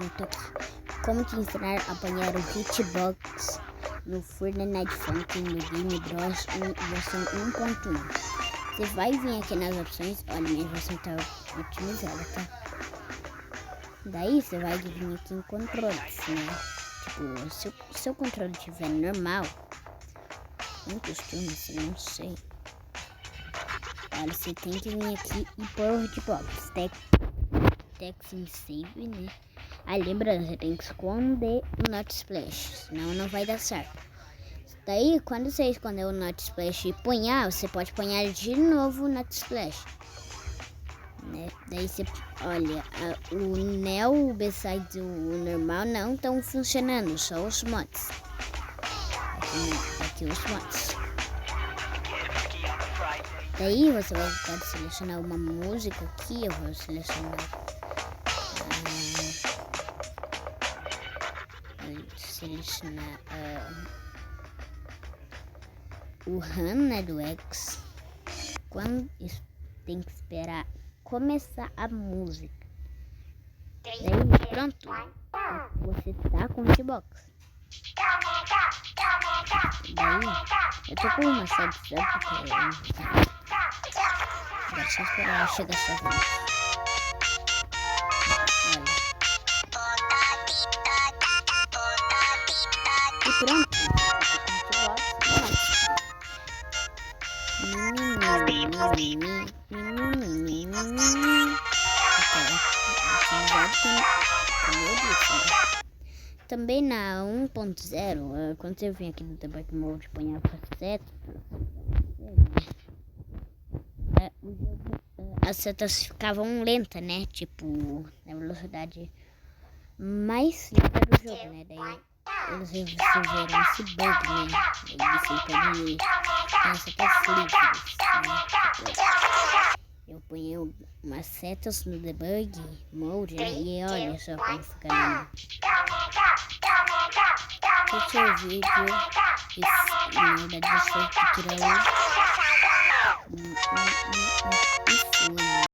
eu tô aqui. Como te ensinar a apanhar o hitbox no Fortnite Funk no Game Bros versão 1.1. Você vai vir aqui nas opções, olha, minha versão tá otimizada, tá? Daí você vai vir aqui em controles, né? Tipo, se o seu controle estiver normal, não costumo, assim, não sei. Olha, você tem que vir aqui e pôr o hitbox, text em save, né? Aí lembrando, você tem que esconder o Not Splash, senão não vai dar certo. Daí, quando você esconder o Not Splash e punhar, você pode punhar de novo o Not Splash, né? Daí você, olha, o Neo, besides o normal, não estão funcionando, só os mods. Aqui os mods. Daí você vai pode selecionar uma música aqui, eu vou selecionar o Han, né, do X. Quando tem que esperar começar a música. Daí pronto, você tá com o hitbox. Daí eu tô com uma satisfação porque agora só esperar chegar a sua vez. E pronto. Também na 1.0, quando você vem aqui no Debug Mode, põe a seta, as setas ficavam lentas, né? Tipo, na velocidade mais lenta do jogo, né? Daí eles resolveram esse bug, né? Daí você pode ter setas livres, né? Eu ponho umas setas no Debug Mode, né? E olha só como fica lindo. Esse é o vídeo. Na verdade, eu só tirar o...